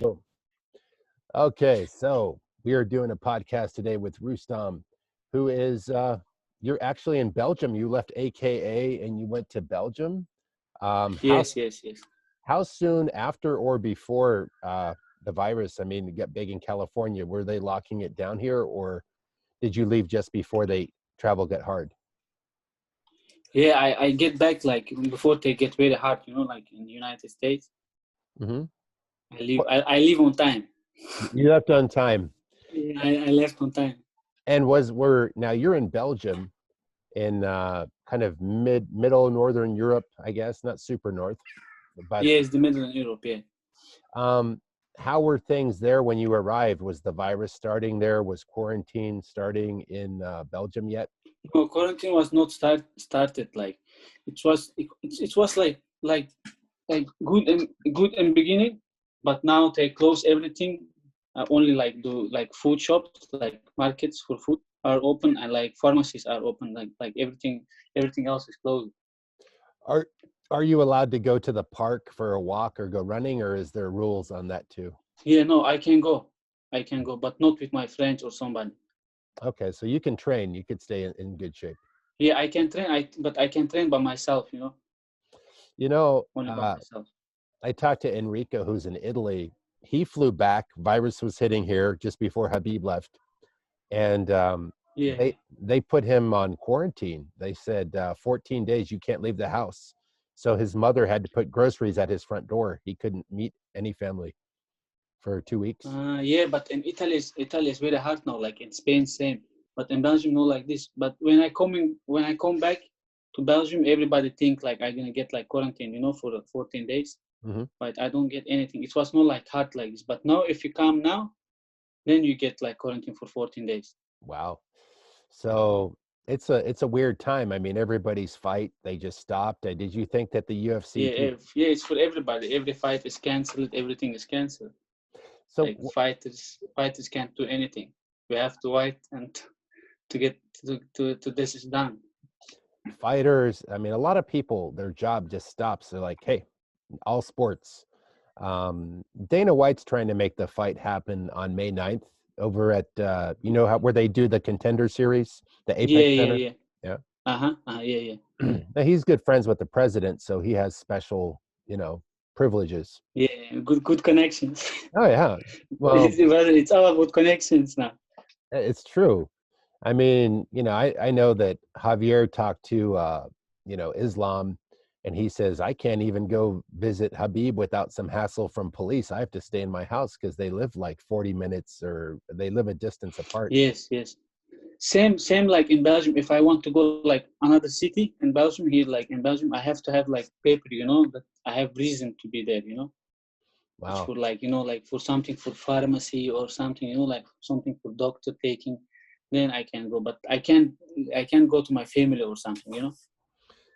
Boom. Okay, so we are doing a podcast today with Rustam, who is you're actually in Belgium. You left AKA and you went to Belgium. Um, how Yes, yes, yes. how soon after or before the virus? I mean, it got big in California. Were they locking it down here, or did you leave just before they travel got hard? Yeah, I get back like before they get very hard, like in the United States. Mm-hmm. I leave on time. You left on time, Yeah, I left on time. and were now you're in Belgium in kind of middle northern Europe, I guess, not super north, but Yeah, it's the Middle in Europe, yeah. um, how were things there when you arrived? Was the virus starting there? Was quarantine starting in Belgium yet? No, quarantine was not started like it was like good in beginning, but now they close everything. Only like do like food shops, like markets for food are open, and like pharmacies are open. Like everything else is closed. Are are you allowed to go to the park for a walk or go running, or is there rules on that too? Yeah, no, I can go, but not with my friends or somebody. Okay, so you can train. You could stay in good shape. Yeah, I can train. But I can train by myself. You know, Only by myself. I talked to Enrico, who's in Italy. He flew back. Virus was hitting here just before Habib left, and Yeah. they put him on quarantine. They said 14 days you can't leave the house. So his mother had to put groceries at his front door. He couldn't meet any family for 2 weeks. Yeah, but in Italy is very hard now. Like in Spain, same. But in Belgium, no, like this. But when I come back to Belgium, everybody think like I'm gonna get like quarantine, for 14 days. Hmm. But I don't get anything. It was not like hard like this. But now, if you come now, then you get like quarantine for 14 days. Wow. So it's a weird time. I mean, everybody's fight they just stopped. Did you think that the UFC Yeah, people? yeah, it's for everybody. Every fight is cancelled. Everything is cancelled. So Like fighters can't do anything. We have to wait and to get to this is done. fighters, I mean, a lot of people, their job just stops. They're like, hey, all sports. Dana White's trying to make the fight happen on May 9th over at where they do the contender series, the Yeah, Apex yeah, Center. yeah. Yeah. Yeah, yeah. Now he's good friends with the president, so he has special, privileges. Yeah, good connections. Oh yeah. Well, It's all about connections now. it's true. I mean, I know that Javier talked to Islam, and he says I can't even go visit Habib without some hassle from police. I have to stay in my house because they live like 40 minutes or they live a distance apart. Yes, yes. Same like in Belgium. If I want to go like another city in Belgium, here like in Belgium, I have to have like paper, that I have reason to be there, It's Wow. for like, like for something for pharmacy or something, like something for doctor taking, then I can go. But I can't go to my family or something.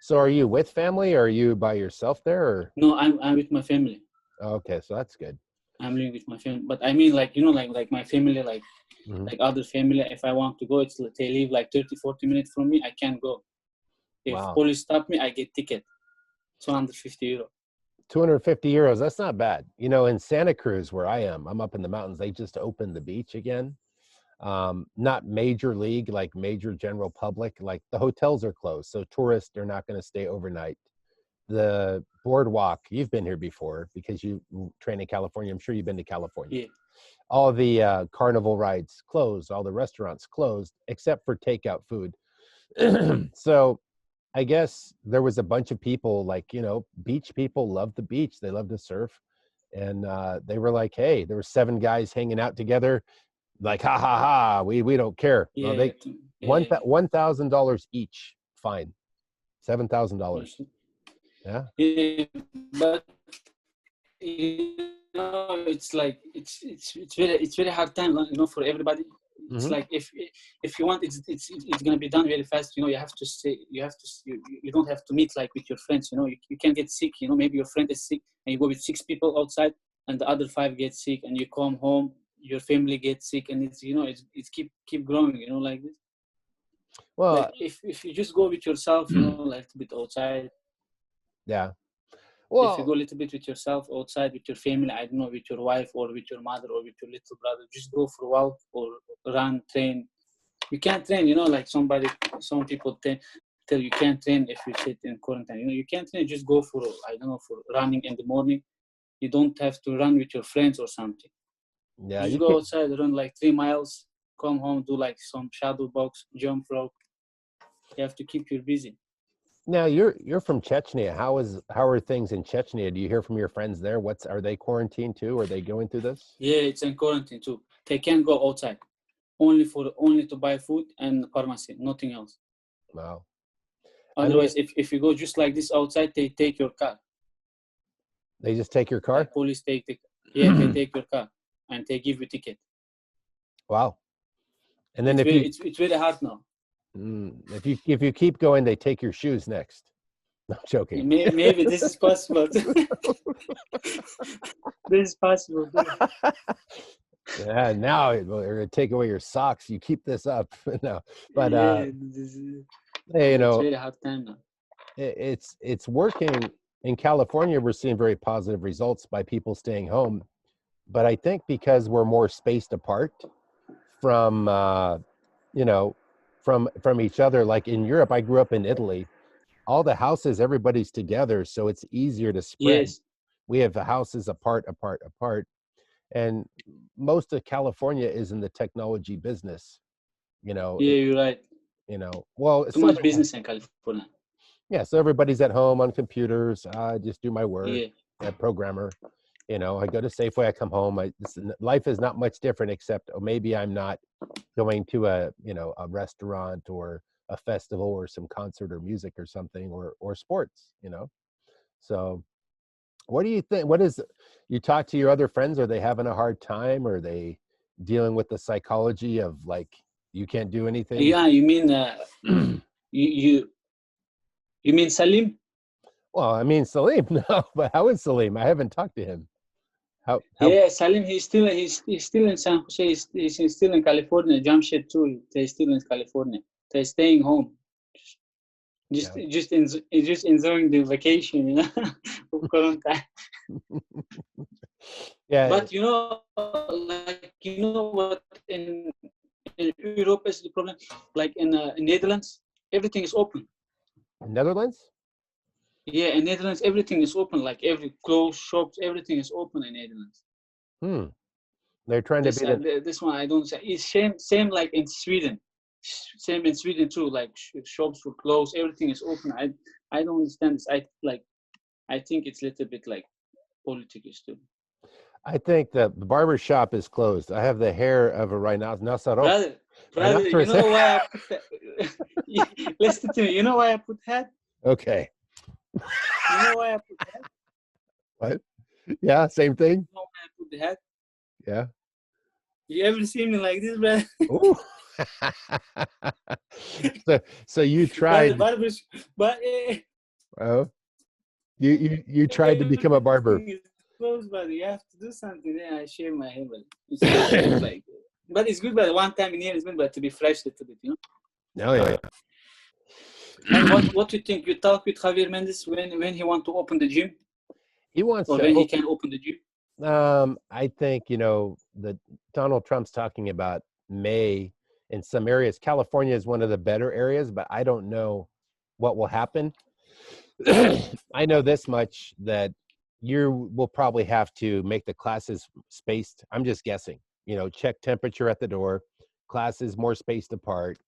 So are you with family or are you by yourself there or No, I'm with my family. okay, so that's good. I'm living with my family. But I mean like, like my family, Hmm. like other family, if I want to go, it's like they live like 30, 40 minutes from me, I can't go. If Wow. police stop me, I get ticket. It's 150 euro. 250 euros, that's not bad. In Santa Cruz where I am, I'm up in the mountains, they just opened the beach again. Not major league, like major general public, like the hotels are closed, so tourists are not going to stay overnight. The boardwalk, you've been here before because you train in California, I'm sure you've been to California. Yeah. All the carnival rides closed, all the restaurants closed except for takeout food. So I guess there was a bunch of people, like, beach people love the beach, they love to surf, and they were like, hey, there were 7 guys hanging out together, like, ha ha ha, we don't care. Well, Yeah. they Yeah. $1,000 each fine, Yeah. $7,000. Yeah. Yeah. But it's like it's very hard time, for everybody. It's Hmm. like if you want, it's gonna be done very fast. You have to say you don't have to meet like with your friends. You can get sick. Maybe your friend is sick and you go with 6 people outside, and the other 5 get sick, and you come home, your family gets sick, and it's keep growing. Like this. Like Well, if you just go with yourself, like a bit outside. yeah. If you Well, go a little bit with yourself outside with your family, I don't know, with your wife or with your mother or with your little brother, just go for a walk or run, train. You can't train, like some people tell you can't train if you sit in quarantine. You can't train, just go for, I don't know, for running in the morning. You don't have to run with your friends or something. yeah, Just you go can. outside, run like 3 miles, come home, do like some shadow box, jump rope. You have to keep you busy. Now you're from Chechnya. How are things in Chechnya? Do you hear from your friends there? Are they quarantined too? Are they going through this? Yeah, it's in quarantine too. They can't go outside. Only to buy food and pharmacy, nothing else. Wow. I mean, Otherwise, if you go just like this outside, they take your car. they just take your car? Like police they take your car and they give you ticket. Wow. And then It's very hard now. if you keep going, they take your shoes next. No, I'm joking. Maybe this is possible. This is possible. Yeah, now they're gonna take away your socks. You keep this up. No, but Yeah, hey, it's very hard time now. it's working in California. We're seeing very positive results by people staying home, but I think because we're more spaced apart from from each other. Like in Europe, I grew up in Italy. All the houses, everybody's together, so it's easier to spread. Yes. We have the houses apart, and most of California is in the technology business. You know, Yeah, you're right. Well, Too much business in California. yeah, so everybody's at home on computers. I just do my work. Yeah. I'm a programmer. I go to Safeway. I come home. Life is not much different, except maybe I'm not going to a restaurant or a festival or some concert or music or something or sports. So what do you think? You talk to your other friends? Are they having a hard time? Are they dealing with the psychology of like you can't do anything? Yeah, you mean you mean Salim? Well, I mean Salim, no, but how is Salim? I haven't talked to him. How Yeah, Salim, he's still in San Jose. He's still in California. Jamshed too. They're still in California. They're staying home. Just enjoying the vacation, of quarantine. Yeah. But what in Europe is the problem. Like in Netherlands, everything is open. Netherlands? Yeah, in Netherlands, everything is open. Like every clothes shops, everything is open in Netherlands. They're trying to be this one I don't say. It's same like in Sweden. Same in Sweden too. Like shops for clothes, everything is open. I don't understand this. I think it's a little bit like politics too. I think the barber shop is closed. I have the hair of a rhinoceros. Brother, you know why I put that? Listen to me. You know why I put hat? Okay. You know why I put hat? What? Yeah, same thing. You know why I put the hat? Yeah. You ever see me like this, brother? Ooh. so you tried. But Oh, you tried to become a barber. Close, but you have to do something. Then I shave my hair, but it's like, but it's good. But one time in a year is good, but to be fresh a little bit, Oh yeah. And what do you think? You talk with Javier Mendez when he want to open the gym? He wants or to. When he can open the gym? I think that Donald Trump's talking about May in some areas. California is one of the better areas, but I don't know what will happen. I know this much, that you will probably have to make the classes spaced. I'm just guessing. Check temperature at the door. Classes more spaced apart.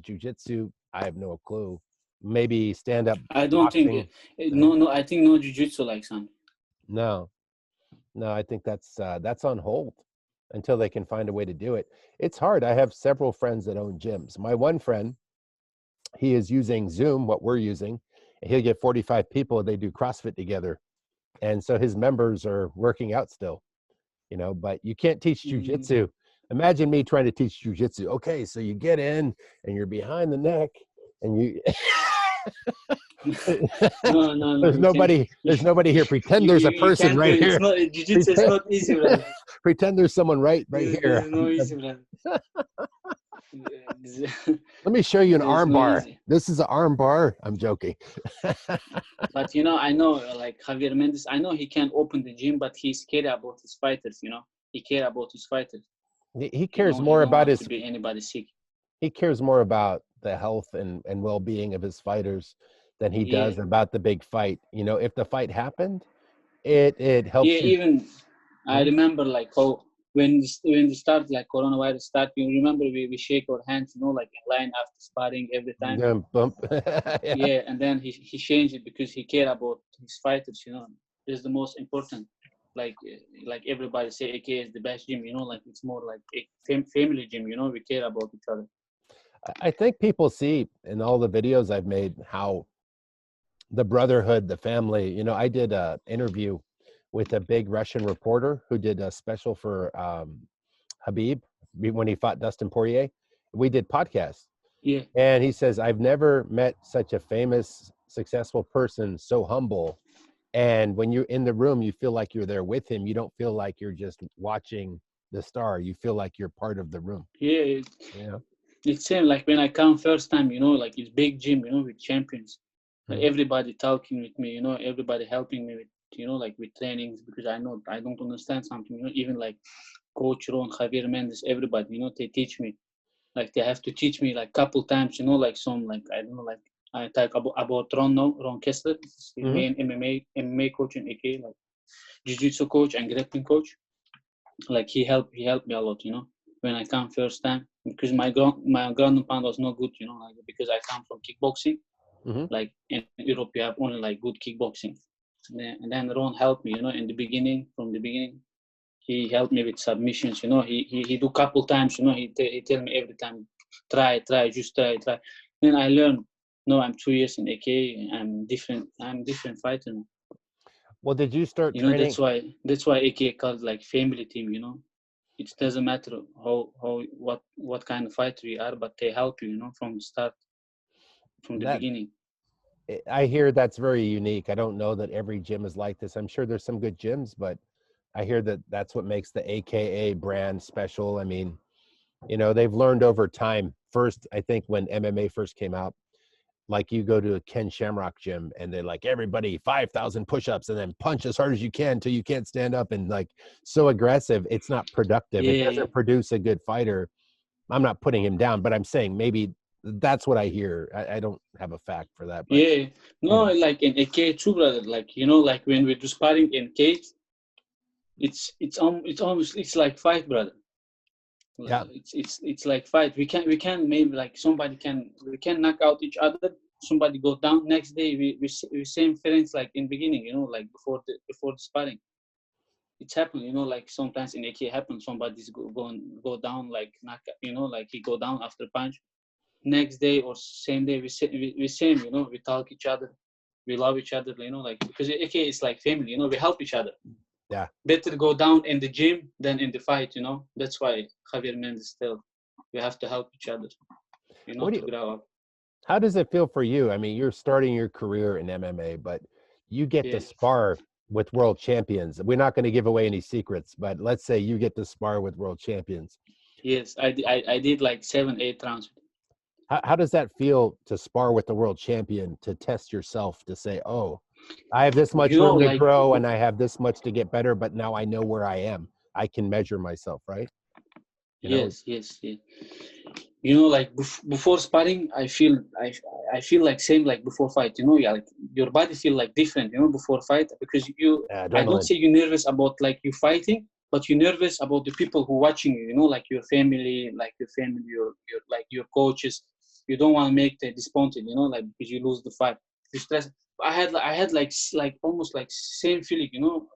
Jiu-jitsu, I have no clue. Maybe stand up. I don't boxing. think. No. I think no jiu-jitsu like some. No, I think that's on hold until they can find a way to do it. It's hard. I have several friends that own gyms. My one friend, he is using Zoom, what we're using, and he'll get 45 people. They do CrossFit together. And so his members are working out still, but you can't teach jujitsu. Imagine me trying to teach jujitsu. Okay, so you get in and you're behind the neck and you No. There's nobody here. Pretend there's a person right here. Jiu-jitsu is not easy, brother. Pretend there's someone right here. It's no easy, brother. Let me show you an there's arm no bar. easy. This is an arm bar. I'm joking. But I know like Javier Mendez. I know he can open the gym, but he's scared about his fighters. He care about his fighters. He cares He more don't about want his. to be anybody sick. He cares more about the health and well-being of his fighters than he Yeah, does about the big fight. If the fight happened, it yeah. helps you. Even I Hmm? remember like how when the start like coronavirus start, you remember we shake our hands, like in line after sparring every time. Bump. Yeah. Yeah, and then he changed it because he cared about his fighters. This is the most important. Like everybody say, AK is the best gym. Like it's more like a family gym. We care about each other. I think people see in all the videos I've made how the brotherhood, the family. I did a interview with a big Russian reporter who did a special for Khabib when he fought Dustin Poirier. We did podcasts, Yeah, and he says, "I've never met such a famous, successful person, so humble. And when you're in the room, you feel like you're there with him. You don't feel like you're just watching the star. You feel like you're part of the room." yeah. Yeah. It's same like when I come first time. Like it's big gym. With champions. Like Mhm. everybody talking with me. Everybody helping me with like with trainings because I know I don't understand something. Even like Coach Ron, Javier Mendez, everybody. They teach me. Like they have to teach me like couple times, like some like I don't know, like I talk about Ron now, Ron Kessler, he's the Mhm. main MMA coach in AK, like jiu-jitsu coach and grappling coach. Like he helped me a lot, when I come first time because my ground and pound was not good, like because I come from kickboxing. Mhm. Like in Europe, you have only like good kickboxing. And then Ron helped me, in the beginning, from the beginning. He helped me with submissions. He do couple times. He tell me every time, try, just try. Then I learned. No, I'm 2 years in AK. I'm different fighter now. Well, did you start That's training? why AK called like family team. It doesn't matter what kind of fighter you are, but they help you. From the start, from the That beginning. I hear that's very unique. I don't know that every gym is like this. I'm sure there's some good gyms, but I hear that that's what makes the AKA brand special. I mean, they've learned over time. First, I think when MMA first came out, like you go to a Ken Shamrock gym and they're like, everybody 5,000 push-ups and then punch as hard as you can till you can't stand up, and like so aggressive. It's not productive. It Yeah, doesn't produce a good fighter. I'm not putting him down, but I'm saying maybe that's what I hear. I don't have a fact for that, but yeah. No, like in AK too, brother. Like like when we do sparring in cage, it's almost it's like fight, brother. yeah. It's like fight. We can maybe like we can knock out each other. Somebody go down. Next day we same feelings like in beginning. Like before the sparring. It's happened. Like sometimes in AK happens. Somebody's go down like knock. Like he go down after punch. Next day or same day we same. We talk each other. We love each other. Like because AK is like family. We help each other. Yeah. Better go down in the gym than in the fight. That's why Javier Mendez tell we have to help each other, What do to you, grow up. how does it feel for you? I mean, you're starting your career in MMA, but you get to Yeah. spar with world champions. We're not going to give away any secrets, but let's say you get to spar with world champions. Yes, I did like 7, 8 rounds. How does that feel to spar with the world champion, to test yourself, to say, oh, I have this much room to Like grow and I have this much to get better, but now I know where I am. I can measure myself, right? You know, yes. Like before sparring, I feel like same like before fight. Yeah, like your body feel like different. Before fight because I don't adrenaline. say you're nervous about like you fighting, but you're nervous about the people who watching you. Like your family, your like your coaches. You don't want to make them disappointed. Like because you lose the fight. You stress. I had like almost like same feeling.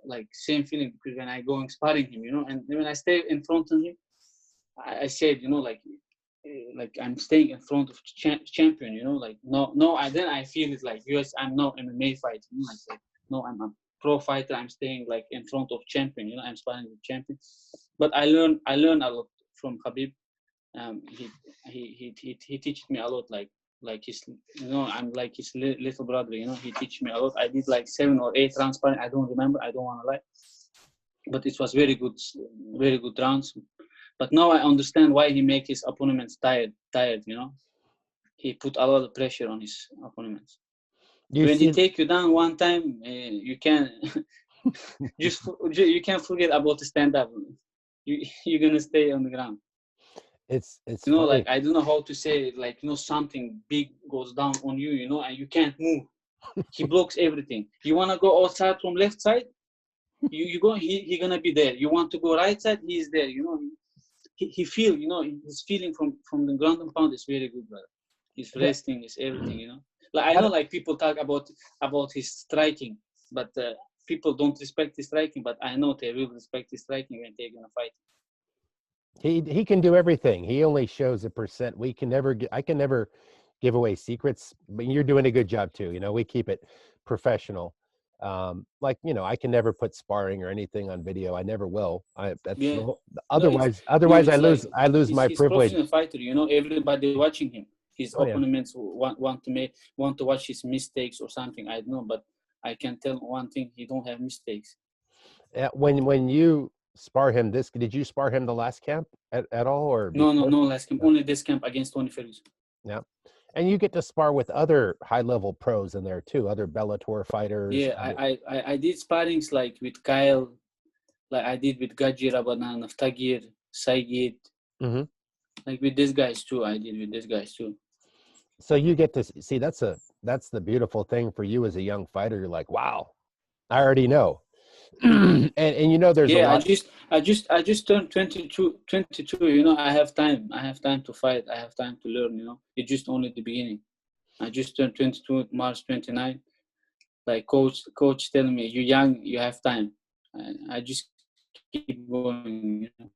Like same feeling because when I go and sparring him. And when I stay in front of him. I said, like I'm staying in front of champion, like no. I feel it like US. I'm not MMA fighter, like no, I'm a pro fighter. I'm staying like in front of champion, I'm sparring with champion. But I learn a lot from Khabib. He teaches me a lot, like his, I'm like his little brother. He teach me a lot. I did like 7 or 8 rounds sparring. I don't remember. I don't want to lie, but it was very good rounds. But now I understand why he make his opponents tired, you know. He put a lot of pressure on his opponents. You When he see, take you down one time, you can you can't forget about the stand up. You're gonna stay on the ground. it's You know, like funny. I don't know how to say it, like, you know, something big goes down on you, you know, and you can't move. He blocks everything. You wanna go outside from left side, you go, he gonna be there. You want to go right side, he's there, you know. He feel, you know, his feeling from the ground and pound is very good, brother. His Yeah, wrestling is everything, you know. Like I I know, don't- like people talk about his striking, but people don't respect his striking. But I know they will respect his striking when they're gonna fight. he can do everything. He only shows a percent. We can never I can never give away secrets, but you're doing a good job too. You know, we keep it professional. Like, you know, I can never put sparring or anything on video. I never will. I that's Yeah, the whole, no, it's otherwise it's like I lose my he's privilege. professional fighter. You know, everybody watching him. His Oh yeah. opponents want to watch his mistakes or something. I don't know, but I can tell one thing: he don't have mistakes. When you spar him, this did you spar him the last camp at all or No, no, before? no. Last camp, No. only this camp against Tony Ferguson. Yeah. And you get to spar with other high level pros in there too, other Bellator fighters. Yeah, I did sparrings like with Kyle, like I did with Gajir Abanan, Tagir, Saigid, Hmm. like with these guys too. I did with these guys too. So you get to see that's the beautiful thing for you as a young fighter. You're like, wow, I already know. And you know there's a Yeah, lot. I just turned 22, 22. You know, I have time. I have time to fight. I have time to learn. You know, it's just only the beginning. I just turned 22, March 29. Like coach telling me, you're young, you have time. I just keep going. You know?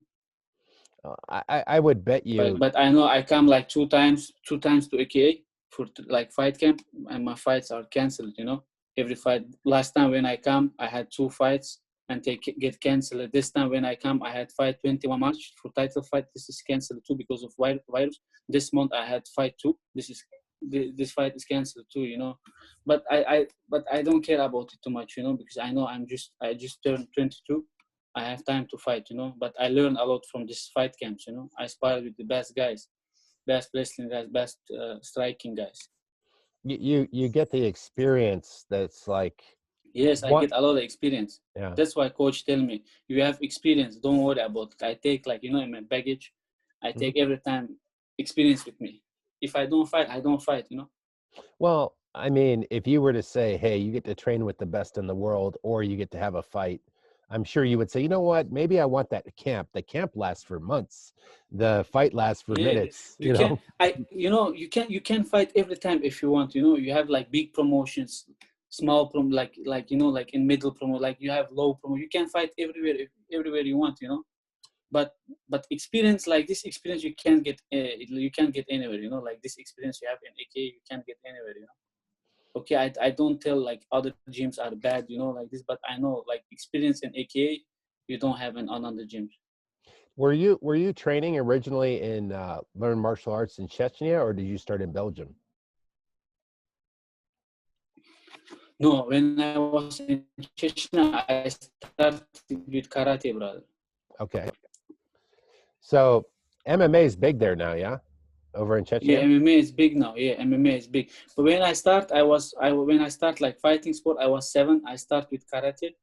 I would bet you. But I know I come like two times to AKA for like fight camp, and my fights are canceled. You know, every fight. Last time when I come, I had 2 fights, and they get canceled. This time when I come, I had fight 21 March for title fight. This is canceled too because of virus. This month I had fight too. This fight is canceled too. You know, but I don't care about it too much. You know, because I know I just turned 22. I have time to fight, you know, but I learn a lot from these fight camps, you know. I spar with the best guys, best wrestling guys, best striking guys. You get the experience that's like Yes, I what. get a lot of experience. Yeah. That's why coach tell me, you have experience, don't worry about it. I take, like, you know, in my baggage, I Mhm. take every time experience with me. If I don't fight, I don't fight, you know. Well, I mean, if you were to say, hey, you get to train with the best in the world or you get to have a fight, I'm sure you would say, you know what, maybe I want that camp. The camp lasts for months. The fight lasts for Yeah, minutes, you you can. know? You can fight every time if you want. You know, you have like big promotions, small promo, like you know, like in middle promo, like you have low promo. You can fight everywhere you want. You know, but experience like this experience you can't get anywhere. You know, like this experience you have in AK, you can't get anywhere. You know. Okay, I don't tell like other gyms are bad. You know, like this, but I know like experience in AK, you don't have in another gyms. Were you training originally in learn martial arts in Chechnya or did you start in Belgium? No, when I was in Chechen, I started with karate, brother. Okay. So MMA is big there now, yeah? Over in Yeah, Chechnya? MMA is big now. Yeah, MMA is big. But when I start like fighting sport, I was 7. I start with karate.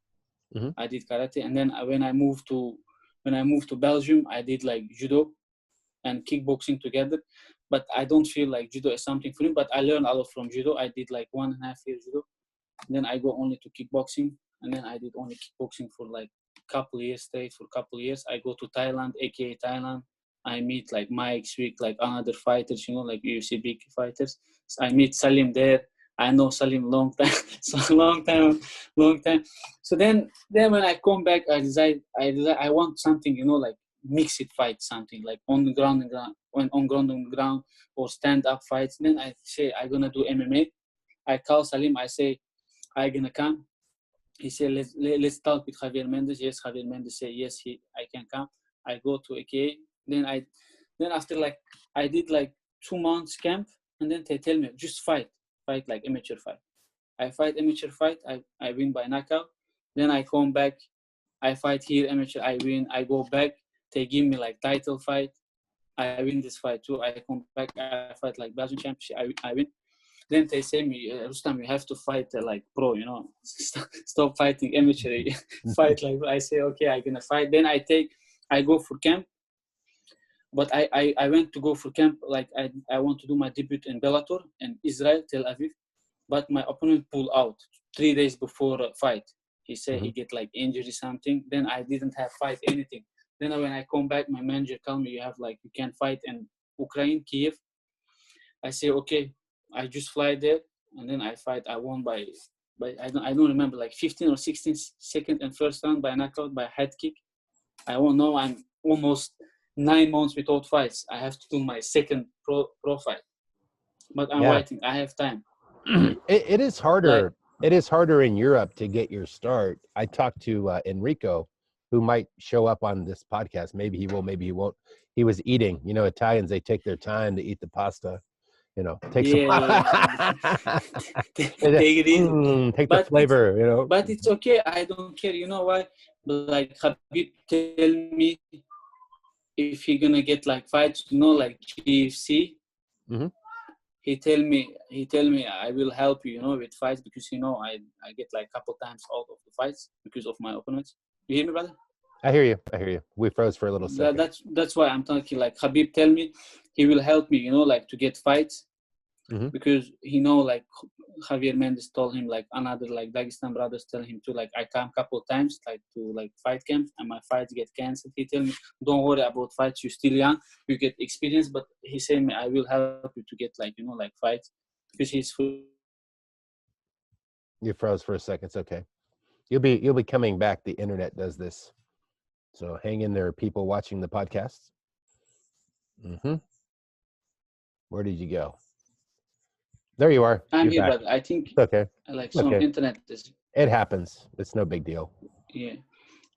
Hmm. I did karate, and then when I moved to Belgium, I did like judo and kickboxing together. But I don't feel like judo is something for me. But I learned a lot from judo. I did like 1.5 years judo. Then I go only to kickboxing, and then I did only kickboxing for like couple years straight. For couple years, I go to Thailand, aka Thailand. I meet like Mike Swick, like another fighters, you know, like UFC big fighters. So I meet Salim there. I know Salim long time, so long time. So then when I come back, I want something, you know, like mix it fight, something like on the ground and ground, on ground and ground, or stand up fights. Then I say I'm gonna do MMA. I call Salim. I say I gonna come. He said, let's talk with Javier Mendez. Yes, Javier Mendez say yes, I can come. I go to AKA. Then after like I did like 2 months camp, and then they tell me just fight like amateur fight. I fight amateur fight. I win by knockout. Then I come back. I fight here amateur. I win. I go back. they give me like title fight. I win this fight too. I come back, I fight like Belgian championship. I win. Then they say me, Rustam, you have to fight like pro, you know, stop fighting amateur, fight like. I say, okay, I'm gonna fight. Then I go for camp, but I went to go for camp like I want to do my debut in Bellator in Israel, Tel Aviv, but my opponent pulled out 3 days before fight. He said he get like injury something. Then I didn't have fight anything. Then when I come back, my manager told me you can fight in Ukraine, Kiev. I say okay. I just fly there and then I fight. I won by I don't remember, like 15 or 16 second and first round by knockout by head kick. I won. Now I'm almost 9 months without fights. I have to do my second pro fight, but I'm waiting. I have time. It is harder. It is harder in Europe to get your start. I talked to Enrico, who might show up on this podcast. Maybe he will, maybe he won't. He was eating. You know, Italians, they take their time to eat the pasta. You know, take some. Take it easy. Take the flavor. You know, but it's okay. I don't care. You know why? Like Khabib tell me, if he gonna get like fights, you know, like GFC. He tell me I will help you, you know, with fights, because you know I get like a couple times out of the fights because of my opponents. You hear me, brother? I hear you. We froze for a little second. That's why I'm talking. Like Khabib tell me he will help me, you know, like to get fights, because he know like Javier Mendez told him, like another like Dagestan brothers tell him to, like I come couple times like to like fight camps and my fights get cancelled. He tell me, don't worry about fights, you're still young, you get experience, but he said me I will help you to get like, you know, like fights, because he's You froze for a second. It's okay. You'll be coming back. The internet does this. So hang in there, people watching the podcast. Where did you go? There you are. I'm here, but I think it's okay. Like some internet is. It happens. It's no big deal. Yeah,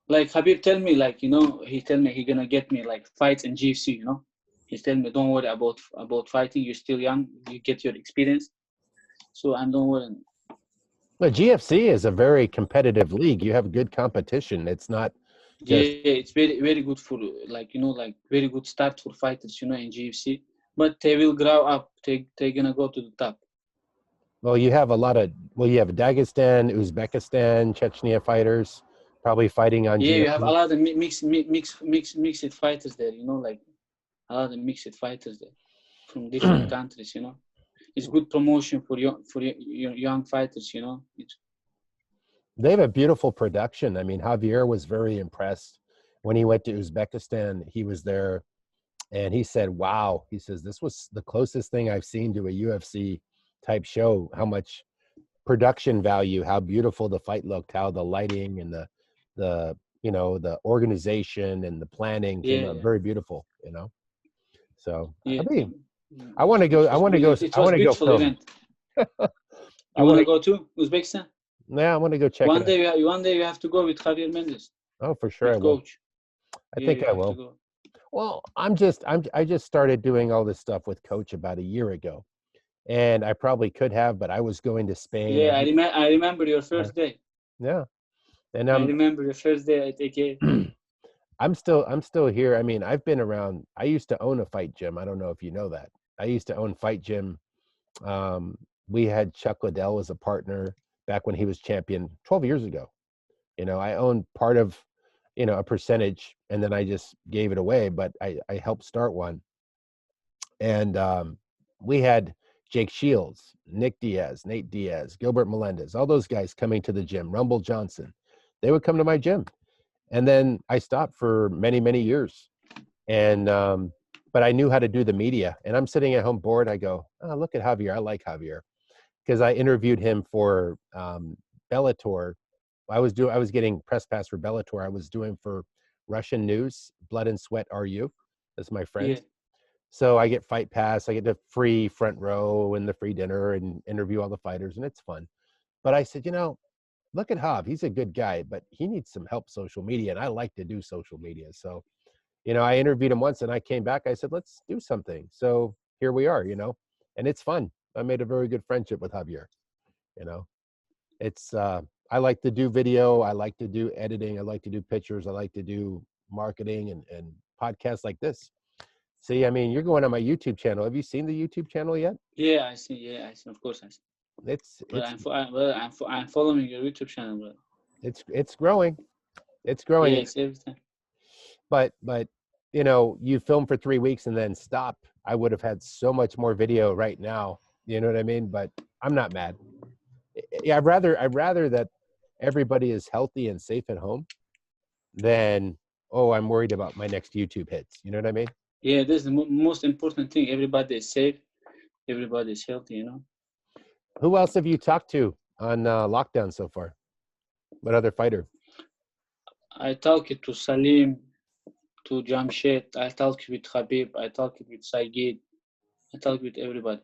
like Khabib tell me, like, you know, he tell me he gonna get me like fights in GFC. You know, he tell me don't worry about fighting. You're still young. You get your experience. So I'm don't worry. Well, GFC is a very competitive league. You have good competition. It's not. It's very good for, like, you know, like very good start for fighters, you know, in GFC. But they will grow up. They're gonna go to the top. Well, you have you have Dagestan, Uzbekistan, Chechnya fighters probably fighting on GFC. You have a lot of mixed fighters there, you know, like a lot of mixed fighters there from different countries, you know. It's good promotion for young fighters, you know. They have a beautiful production. I mean, Javier was very impressed when he went to Uzbekistan. He was there and he said, wow, he says, this was the closest thing I've seen to a UFC type show, how much production value, how beautiful the fight looked, how the lighting and the you know, the organization and the planning came out very beautiful, you know. So I want to go film. I want to go to Uzbekistan. Yeah, I want to go check one day you have to go with Javier Mendez. Oh, for sure, I will. Coach. I think I will. Well, I just started doing all this stuff with Coach about a year ago, and I probably could have, but I was going to Spain. Yeah, I remember your first day. Yeah, and I remember your first day at AK. I'm still here. I mean, I've been around. I used to own a fight gym. I don't know if you know that. I used to own fight gym. We had Chuck Liddell as a partner back when he was champion 12 years ago. You know, I owned part of, you know, a percentage, and then I just gave it away, but I helped start one. And we had Jake Shields, Nick Diaz, Nate Diaz, Gilbert Melendez, all those guys coming to the gym, Rumble Johnson. They would come to my gym. And then I stopped for many, many years. And, but I knew how to do the media. And I'm sitting at home bored. I go, oh, look at Javier. I like Javier. Because I interviewed him for Bellator. I was getting press pass for Bellator. I was doing for Russian News, Blood and Sweat RU. That's my friend. Yeah. So I get fight pass. I get the free front row and the free dinner and interview all the fighters, and it's fun. But I said, you know, look at Jav. He's a good guy, but he needs some help social media, and I like to do social media. So, you know, I interviewed him once, and I came back. I said, let's do something. So here we are, you know, and it's fun. I made a very good friendship with Javier. You know, it's I like to do video. I like to do editing. I like to do pictures. I like to do marketing and podcasts like this. See, I mean, you're going on my YouTube channel. Have you seen the YouTube channel yet? Yeah, I see. Yeah, I see. Of course, I see. It's But it's I'm following your YouTube channel, bro. it's growing. It's growing. Yes, every time. But you know, you film for 3 weeks and then stop. I would have had so much more video right now. You know what I mean? But I'm not mad. Yeah, I'd rather that everybody is healthy and safe at home than, oh, I'm worried about my next YouTube hits. You know what I mean? Yeah, this is the most important thing. Everybody is safe. Everybody is healthy. You know. Who else have you talked to on lockdown so far? What other fighter? I talked to Salim, to Jamshed. I talked with Khabib. I talked with Saigid. I talked with everybody.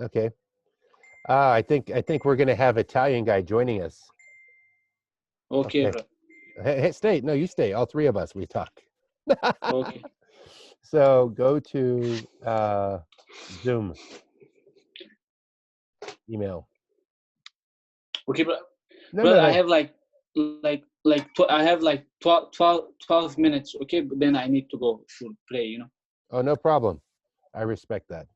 Okay. I think we're gonna have Italian guy joining us. Okay, Okay. bro. Hey, stay. No, you stay. All three of us. We talk. Okay. So go to Zoom email. Okay, bro. No, But no, I no. have I have like 12 minutes. Okay, but then I need to go to play. You know. Oh, no problem. I respect that.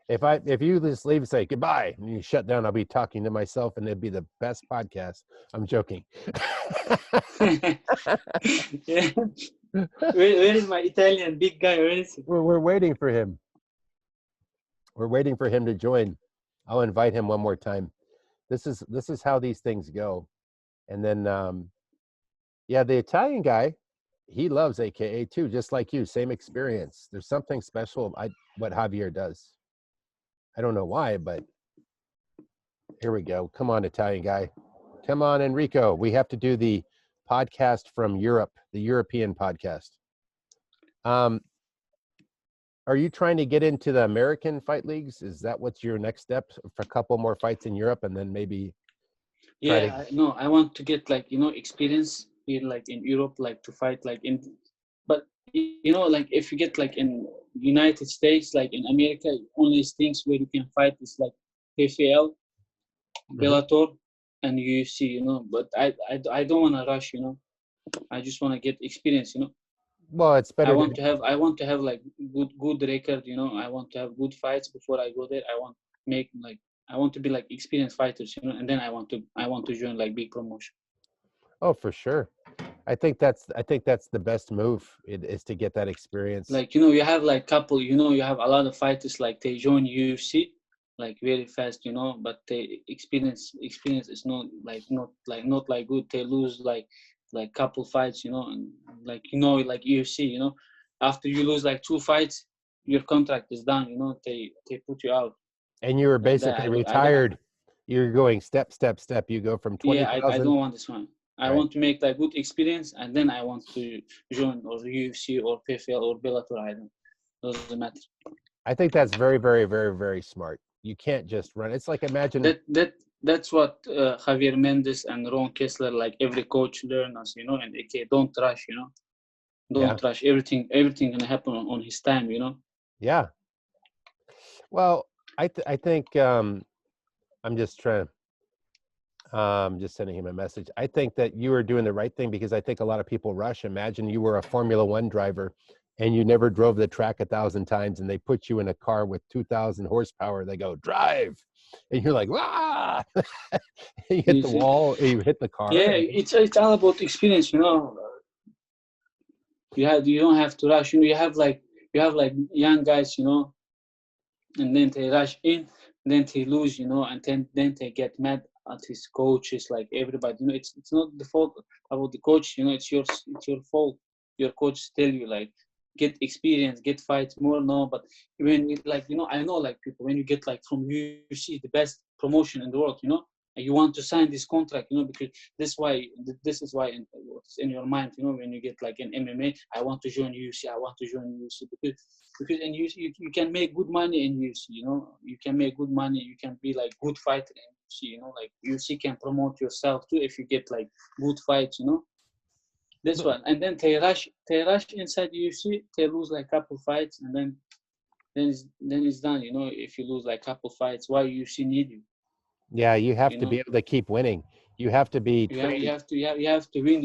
If you just leave and say goodbye and you shut down, I'll be talking to myself and it'd be the best podcast. I'm joking. Yeah. Where is my Italian big guy? Where is he? We're waiting for him. We're waiting for him to join. I'll invite him one more time. This is how these things go. And then yeah, the Italian guy, he loves AKA too, just like you. Same experience. There's something special what Javier does. I don't know why, but here we go. Come on, Italian guy. Come on, Enrico. We have to do the podcast from Europe, the European podcast. Are you trying to get into the American fight leagues? Is that what's your next step for a couple more fights in Europe and then maybe Yeah, no, I want to get like experience here, like in Europe, like to fight like in. But like if you get like in United States, like in America, only things where you can fight is like PFL, Bellator, and UFC. But I don't want to rush. I just want to get experience. Well, it's better. I want to have like good record. I want to have good fights before I go there. I want to be like experienced fighters, and then I want to join like big promotion. Oh, for sure. I think that's the best move is to get that experience. Like you have like couple, you have a lot of fighters like they join UFC like very fast, but they experience is not like good. They lose like couple fights, and like like UFC, after you lose like 2 fights, your contract is done. They put you out. And you were basically retired. You're going step. You go from 20,000. Yeah, I don't want this one. I want to make that good experience, and then I want to join or UFC or PFL or Bellator. I don't. Doesn't matter. I think that's very, very, very, very smart. You can't just run. It's like imagine that's what Javier Mendez and Ron Kessler, like every coach learn us, and okay, don't rush, don't rush. Everything gonna happen on his time, Yeah. Well, I think I'm just trying to. Just sending him a message. I think that you are doing the right thing because I think a lot of people rush. Imagine you were a Formula One driver and you never drove the track 1,000 times and they put you in a car with 2,000 horsepower. They go, drive. And you're like, ah, you hit the wall, or you hit the car. Yeah, it's all about experience, You don't have to rush. You have like young guys, and then they rush in, then they lose, and then they get mad at his coaches, like everybody. It's not the fault about the coach. It's your fault. Your coach tell you like get experience, get fights more. No, but when I know like people when you get like from UFC, the best promotion in the world, and you want to sign this contract, because this is why what's in your mind, when you get like an MMA, I want to join UFC, because in UFC you can make good money in UFC, you can make good money, you can be like good fighter in UFC, like UFC can promote yourself too if you get like good fights, This one, and then they rush inside UFC, they lose like couple fights, and then it's done, if you lose like couple fights, why UFC need you? Yeah, you have to be able to keep winning. You have to be you have to win,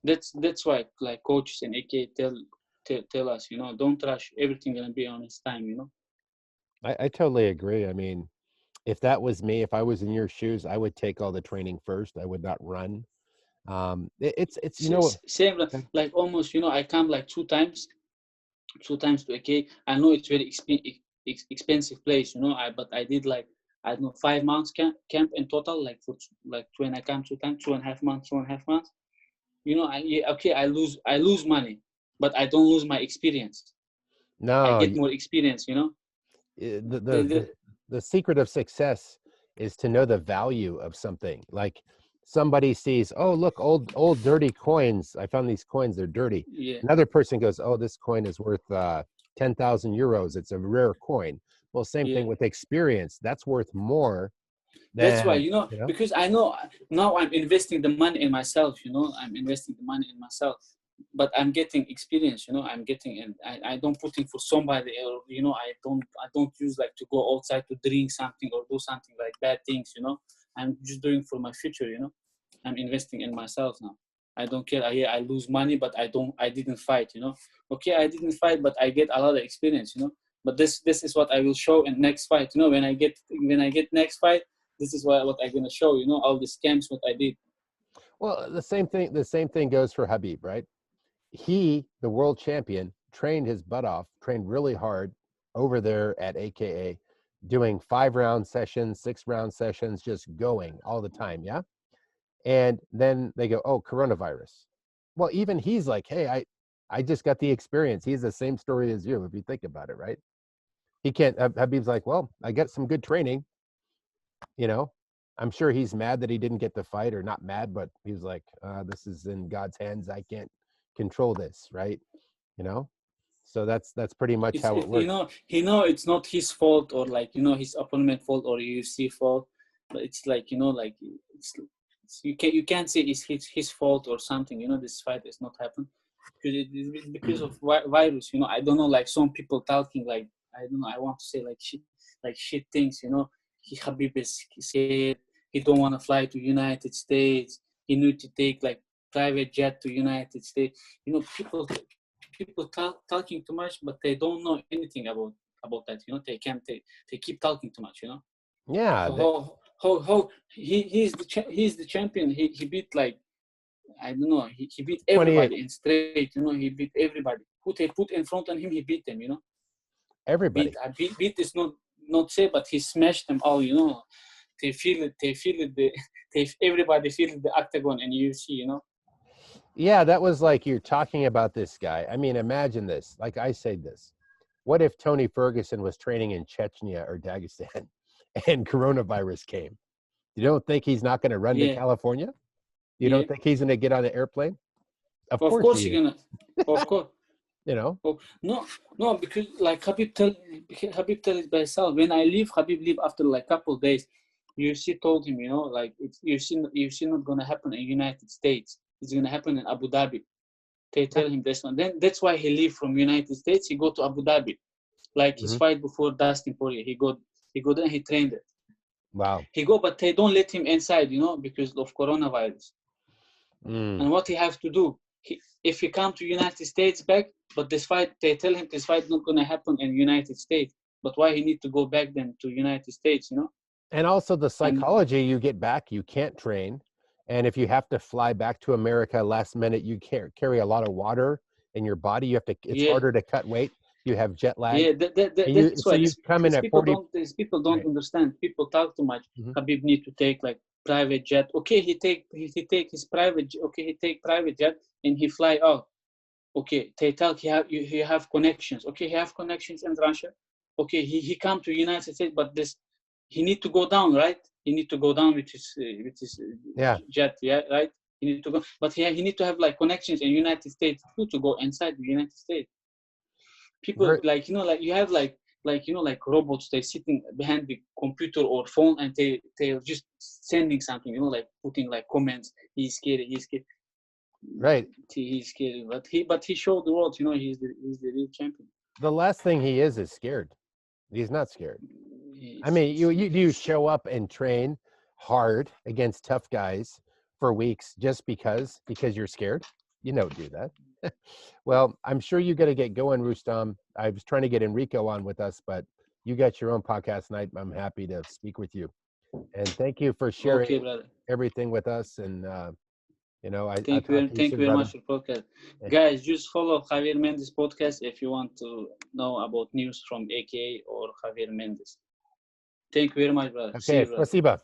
That's why like coaches and AK tell us, you know, don't rush. Everything gonna be on its time, you know. I totally agree. I mean, if that was me, if I was in your shoes, I would take all the training first. I would not run. It's you know. Same Okay. like almost, you know, I come like two times to AK. I know it's very expensive place, you know. But I did like, I don't know, 5 months camp in total, like for like when I come 2 times, 2.5 months, 2.5 months. You know, okay, I lose money, but I don't lose my experience. I No, get more experience, you know. the, The, the the, the the secret of success is to know the value of something. Like somebody sees, oh look, old dirty coins. I found these coins, they're dirty. yeah, Another person goes, oh, this coin is worth 10,000 euros. It's a rare coin. Well, same yeah. thing with experience. That's worth more That's why, than, you know, you know. because I know now I'm investing the money in myself, you know, I'm investing the money in myself, but I'm getting experience, you know, I'm getting, and I don't put in for somebody, or, you know, I don't use like to go outside to drink something or do something like bad things, you know. I'm just doing for my future, you know. I'm investing in myself now. I don't care. I lose money, but I didn't fight, you know. Okay, I didn't fight, but I get a lot of experience, you know. But this is what I will show in next fight, you know. When I get next fight, this is what I'm gonna show, you know, all the scams what I did. Well, the same thing goes for Khabib, right? He, the world champion, trained his butt off, trained really hard over there at AKA, doing 5 round sessions, 6 round sessions, just going all the time. Yeah. And then they go, oh, coronavirus. Well, even he's like, hey, I just got the experience. He's the same story as you, if you think about it, right? He can't, Habib's like, well, I got some good training, you know. I'm sure he's mad that he didn't get the fight, or not mad, but he's like, this is in God's hands. I can't control this, right? You know. So that's pretty much how it You works. know, it's not his fault, or like, you know, his opponent fault or UFC fault, but it's like, you know, like you can't say it's his fault or something, you know. This fight has not happened because it's because of virus, you know. I don't know, like some people talking like, I don't know, I want to say like shit things, you know. Habib is scared, he don't want to fly to United States, he need to take like private jet to United States, you know. People talking too much, but they don't know anything about that, you know. They keep talking too much, you know. Yeah, How he's the champion. He beat like, I don't know, he beat 28. everybody in straight, you know. He beat everybody who they put in front of him. He beat them, you know. Everybody. Beat is not say, but he smashed them all, you know. They feel it everybody feel the octagon and UFC, you know. Yeah, that was like, you're talking about this guy. I mean, imagine this. Like I say this. What if Tony Ferguson was training in Chechnya or Dagestan and coronavirus came? You don't think he's not going to run to Yeah, California? You yeah. don't think he's going to get on the airplane? Of Of course course he you're is. gonna, of course. You know? Oh no, no, because like Habib tell it by himself. When I leave, Habib leave after like couple days. UFC told him, you know, like it's UFC not gonna happen in United States. It's gonna happen in Abu Dhabi. They Yeah. tell him this one. Then that's why he leave from United States. He go to Abu Dhabi, like his Hmm. fight before Dustin Poirier. He go there. He trained it. Wow. He go, but they don't let him inside, you know, because of coronavirus. Mm. And what he have to do, if he come to United States back, but this fight, they tell him this fight not gonna happen in United States. But why he need to go back then to United States, you know? And also the And psychology, you get back, you can't train. And if you have to fly back to America last minute, you can't carry a lot of water in your body. You have to, it's yeah, harder to cut weight. You have jet lag. yeah, And you, that's so why you come in at 40. these people don't Right. understand. People talk too much. Hmm. Habib need to take like private jet. Okay, he take his private. Okay, he take private jet and he fly out. Okay, they tell he have connections. Okay, he have connections in Russia. Okay, he come to United States, but this he need to go down, right? He need to go down with his Yeah. jet, yeah, right? He need to go, but he need to have like connections in United States too to go inside the United States. People Very, like, you know, like you have like, you know, like robots. They sitting behind the computer or phone and they're just sending something, you know, like putting like comments. He's scared. He's scared. right. He's scared, but he showed the world, you know, he's the real champion. The last thing he is scared. He's not scared. I He's, mean, you do you show up and train hard against tough guys for weeks just because you're scared? You don't do that. Well, I'm sure you got to get going, Rustam. I was trying to get Enrico on with us, but you got your own podcast, and I'm happy to speak with you. And thank you for sharing Okay, brother. everything with us. And I'll talk to you Thank you soon, very brother. much for podcast. Guys, just follow Javier Mendez podcast if you want to know about news from AKA or Javier Mendez. Thank you very much, brother. See Okay, you, brother. спасибо.